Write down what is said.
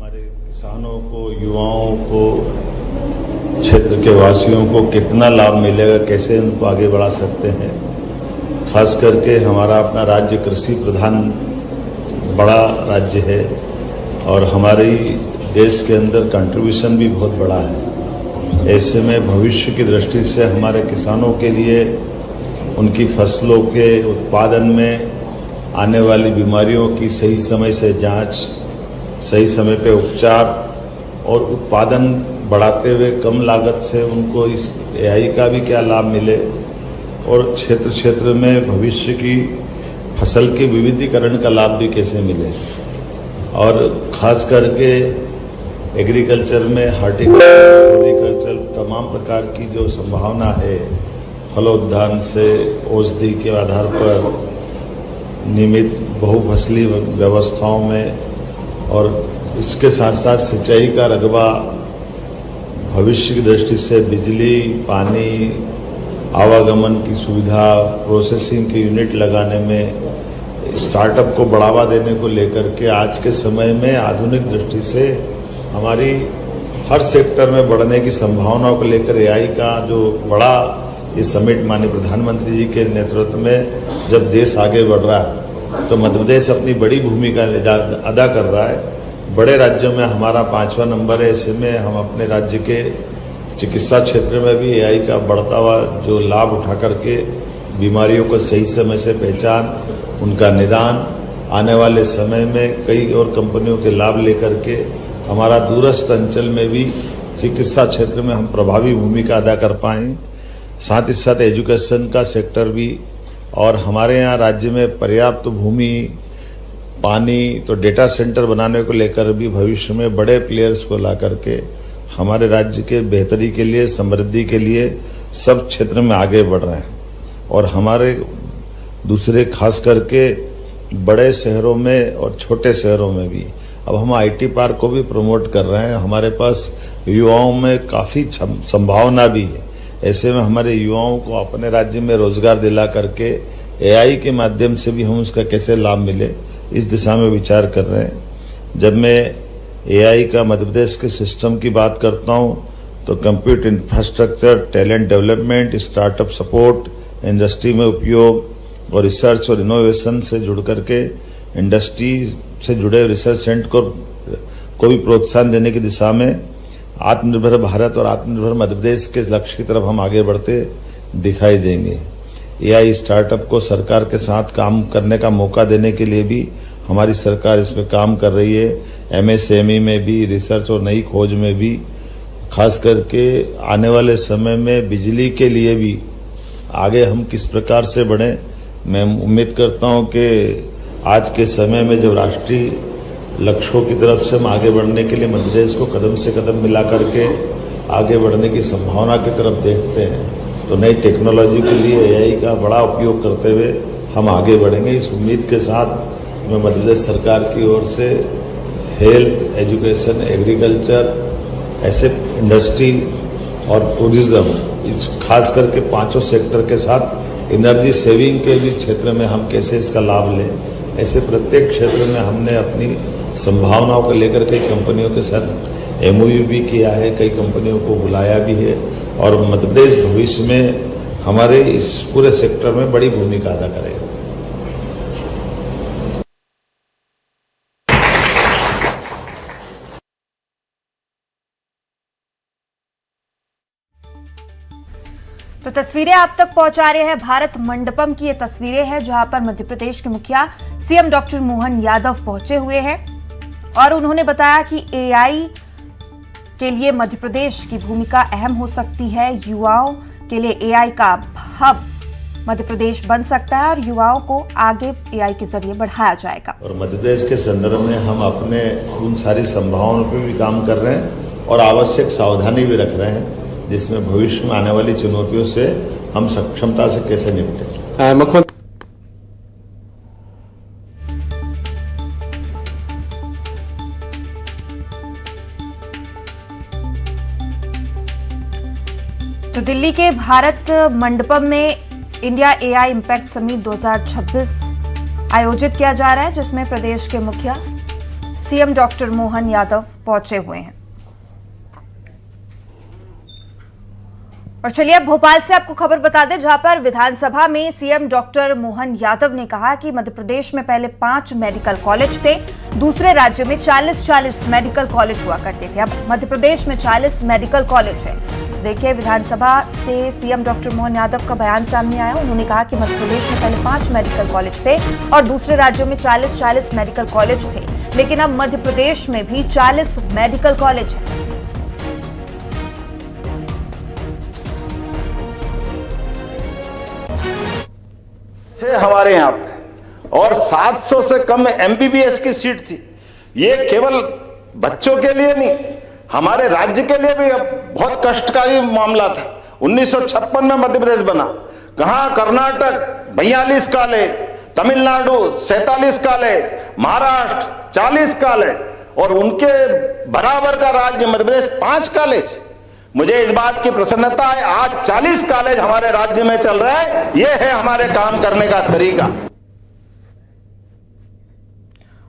हमारे किसानों को, युवाओं को, क्षेत्र के वासियों को कितना लाभ मिलेगा, कैसे उनको आगे बढ़ा सकते हैं। खास करके हमारा अपना राज्य कृषि प्रधान बड़ा राज्य है और हमारी देश के अंदर कंट्रीब्यूशन भी बहुत बड़ा है। ऐसे में भविष्य की दृष्टि से हमारे किसानों के लिए उनकी फसलों के उत्पादन में आने वाली बीमारियों की सही समय से जांच, सही समय पे उपचार और उत्पादन बढ़ाते हुए कम लागत से उनको इस एआई का भी क्या लाभ मिले और क्षेत्र क्षेत्र में भविष्य की फसल के विविधीकरण का लाभ भी कैसे मिले। और ख़ास करके एग्रीकल्चर में हार्टिकल्चर, फ्लोरिकल्चर तमाम प्रकार की जो संभावना है, फलोद्यान से औषधि के आधार पर नियमित बहुफसली व्यवस्थाओं में और इसके साथ साथ सिंचाई का रकबा, भविष्य की दृष्टि से बिजली, पानी, आवागमन की सुविधा, प्रोसेसिंग के यूनिट लगाने में, स्टार्टअप को बढ़ावा देने को लेकर के आज के समय में आधुनिक दृष्टि से हमारी हर सेक्टर में बढ़ने की संभावनाओं को लेकर एआई का जो बड़ा ये समिट माननीय प्रधानमंत्री जी के नेतृत्व में जब देश आगे बढ़ रहा है तो मध्य प्रदेश अपनी बड़ी भूमिका अदा कर रहा है। बड़े राज्यों में हमारा 5वां नंबर है। ऐसे में हम अपने राज्य के चिकित्सा क्षेत्र में भी एआई का बढ़ता हुआ जो लाभ उठा करके बीमारियों को सही समय से पहचान, उनका निदान, आने वाले समय में कई और कंपनियों के लाभ लेकर के हमारा दूरस्थ अंचल में भी चिकित्सा क्षेत्र में हम प्रभावी भूमिका अदा कर पाएँ। साथ ही साथ एजुकेशन का सेक्टर भी, और हमारे यहाँ राज्य में पर्याप्त भूमि, पानी, तो डेटा सेंटर बनाने को लेकर भी भविष्य में बड़े प्लेयर्स को ला करके हमारे राज्य के बेहतरी के लिए, समृद्धि के लिए सब क्षेत्र में आगे बढ़ रहे हैं। और हमारे दूसरे खास करके बड़े शहरों में और छोटे शहरों में भी अब हम आईटी पार्क को भी प्रमोट कर रहे हैं। हमारे पास युवाओं में काफ़ी संभावना भी है। ऐसे में हमारे युवाओं को अपने राज्य में रोजगार दिला करके एआई के माध्यम से भी हम उसका कैसे लाभ मिले, इस दिशा में विचार कर रहे हैं। जब मैं एआई का मध्य प्रदेश के सिस्टम की बात करता हूं तो computer infrastructure, talent development, startup support, industry में उपयोग और रिसर्च और इनोवेशन से जुड़ करके इंडस्ट्री से जुड़े रिसर्च सेंटर को भी प्रोत्साहन देने की दिशा में आत्मनिर्भर भारत और आत्मनिर्भर मध्य प्रदेश के लक्ष्य की तरफ हम आगे बढ़ते दिखाई देंगे। एआई स्टार्टअप को सरकार के साथ काम करने का मौका देने के लिए भी हमारी सरकार इस पर काम कर रही है। एमएसएमई में भी, रिसर्च और नई खोज में भी, खास करके आने वाले समय में बिजली के लिए भी आगे हम किस प्रकार से बढ़ें। मैं उम्मीद करता हूं कि आज के समय में जब राष्ट्रीय लक्ष्यों की तरफ से हम आगे बढ़ने के लिए मध्य प्रदेश को कदम से कदम मिला करके आगे बढ़ने की संभावना की तरफ देखते हैं तो नई टेक्नोलॉजी के लिए एआई का बड़ा उपयोग करते हुए हम आगे बढ़ेंगे। इस उम्मीद के साथ मैं मध्य प्रदेश सरकार की ओर से हेल्थ, एजुकेशन, एग्रीकल्चर, ऐसे इंडस्ट्री और टूरिज्म, खास करके 5 सेक्टर के साथ एनर्जी सेविंग के भी क्षेत्र में हम कैसे इसका लाभ लें, ऐसे प्रत्येक क्षेत्र में हमने अपनी संभावनाओं को लेकर कई कंपनियों के साथ एमओयू भी किया है, कई कंपनियों को बुलाया भी है और मध्य प्रदेश भविष्य में हमारे इस पूरे सेक्टर में बड़ी भूमिका अदा करेगा। तो तस्वीरें आप तक पहुंचा रहे हैं भारत मंडपम की। ये तस्वीरें हैं जहां पर मध्य प्रदेश के मुखिया सीएम डॉक्टर मोहन यादव पहुंचे हुए हैं और उन्होंने बताया कि एआई के लिए मध्य प्रदेश की भूमिका अहम हो सकती है। युवाओं के लिए एआई का हब मध्य प्रदेश बन सकता है और युवाओं को आगे एआई के जरिए बढ़ाया जाएगा। और मध्य प्रदेश के संदर्भ में हम अपने उन सारी संभावनाओं पर भी काम कर रहे हैं और आवश्यक सावधानी भी रख रहे हैं जिसमें भविष्य में आने वाली चुनौतियों से हम सक्षमता से कैसे निपटें। मुख्यमंत्री तो दिल्ली के भारत मंडपम में इंडिया एआई इम्पैक्ट समिट 2026 आयोजित किया जा रहा है जिसमें प्रदेश के मुखिया सीएम डॉक्टर मोहन यादव पहुंचे हुए हैं। और चलिए अब भोपाल से आपको खबर बता दें, जहां पर विधानसभा में सीएम डॉक्टर मोहन यादव ने कहा कि मध्य प्रदेश में पहले 5 मेडिकल कॉलेज थे, दूसरे राज्यों में 40 मेडिकल कॉलेज हुआ करते थे। अब मध्य प्रदेश में 40 मेडिकल कॉलेज है। देखिए, विधानसभा से सीएम डॉक्टर मोहन यादव का बयान सामने आया। उन्होंने कहा कि मध्य प्रदेश में पहले 5 मेडिकल कॉलेज थे और दूसरे राज्यों में 40 मेडिकल कॉलेज थे, लेकिन अब मध्य प्रदेश में भी 40 मेडिकल कॉलेज है। हमारे यहाँ पे और 700 से कम एमबीबीएस की सीट थी। ये केवल बच्चों के लिए नहीं, हमारे राज्य के लिए भी बहुत कष्टकारी मामला था। 1956 में मध्य प्रदेश बना, कहाँ Karnataka 42 college, Tamil Nadu 47 college, Maharashtra 40 college और उनके बराबर का राज्य मध्य प्रदेश 5 कॉलेज। मुझे इस बात की प्रसन्नता है, आज 40 कॉलेज हमारे राज्य में चल रहा है। यह है हमारे काम करने का तरीका।